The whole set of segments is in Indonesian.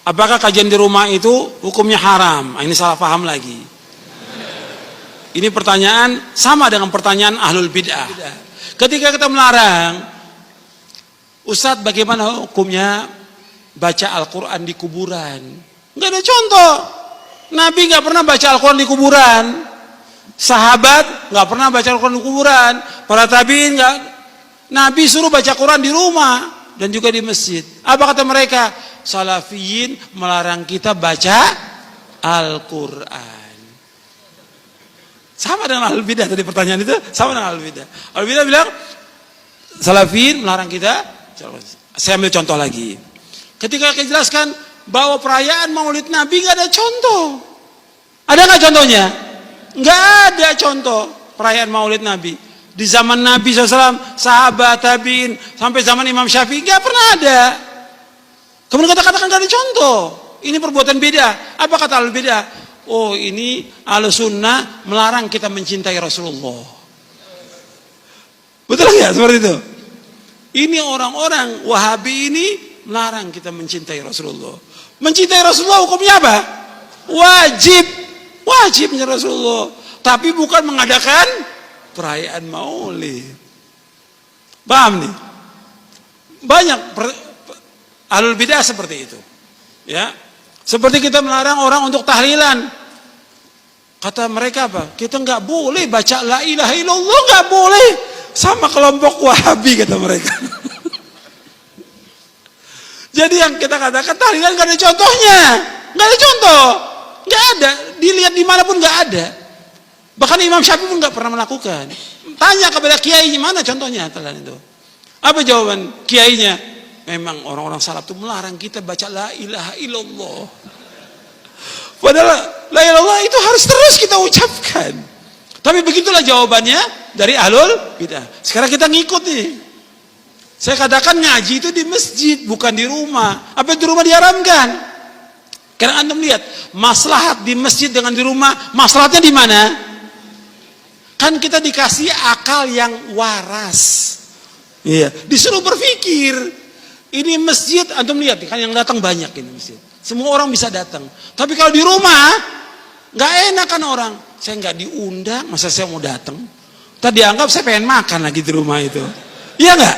Apakah kajian di rumah itu hukumnya haram? Ini salah paham lagi. Ini pertanyaan sama dengan pertanyaan ahlul bid'ah. Ketika kita melarang, Ustadz bagaimana hukumnya baca Al-Quran di kuburan? Nggak ada contoh. Nabi nggak pernah baca Al-Quran di kuburan. Sahabat nggak pernah baca Al-Quran di kuburan. Para tabi'in nggak. Nabi suruh baca Quran di rumah dan juga di masjid. Apa kata mereka? Salafiyin melarang kita baca Al-Quran. Sama dengan ahlul bidah tadi pertanyaan itu, sama dengan ahlul bidah. Ahlul bidah bilang Salafiyin melarang kita. Saya ambil contoh lagi. Ketika kita jelaskan bahwa perayaan Maulid Nabi nggak ada contoh. Ada nggak contohnya? Nggak ada contoh perayaan Maulid Nabi. Di zaman Nabi SAW, sahabat, tabi'in, sampai zaman Imam Syafi'i nggak pernah ada. Kemudian kita katakan nggak ada contoh. Ini perbuatan beda. Apa kata ahlul bidah? Oh, ini ahlus sunnah melarang kita mencintai Rasulullah. Betul nggak seperti itu? Ini orang-orang Wahabi ini melarang kita mencintai Rasulullah. Mencintai Rasulullah hukumnya apa? Wajib. Wajib mencintai Rasulullah. Tapi bukan mengadakan perayaan Maulid. Paham nih? Banyak ahlul bidah seperti itu. Ya. Seperti kita melarang orang untuk tahlilan. Kata mereka apa? Kita nggak boleh baca la ilaha illallah, nggak boleh. Sama kelompok Wahabi kata mereka. Jadi yang kita katakan tahlilan nggak ada contohnya, nggak ada contoh, nggak ada. Dilihat dimanapun nggak ada. Bahkan Imam Syafi'i pun nggak pernah melakukan. Tanya kepada kiai mana contohnya tahlilan itu? Apa jawaban kiainya? Memang orang-orang salaf itu melarang kita baca la ilaha illallah. Padahal la ilaha illallah itu harus terus kita ucapkan. Tapi begitulah jawabannya dari ahlul bidah. Sekarang kita ngikut nih. Saya katakan ngaji itu di masjid, bukan di rumah. Apa di rumah diharamkan? Karena antum lihat, maslahat di masjid dengan di rumah, maslahatnya di mana? Kan kita dikasih akal yang waras. Iya, disuruh berpikir. Ini masjid, antum lihat kan yang datang banyak ini masjid. Semua orang bisa datang. Tapi kalau di rumah, nggak enak kan orang. Saya nggak diundang, masa saya mau datang? Tadi dianggap saya pengen makan lagi di rumah itu. Iya nggak?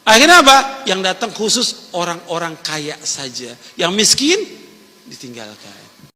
Akhirnya apa? Yang datang khusus orang-orang kaya saja. Yang miskin ditinggalkan.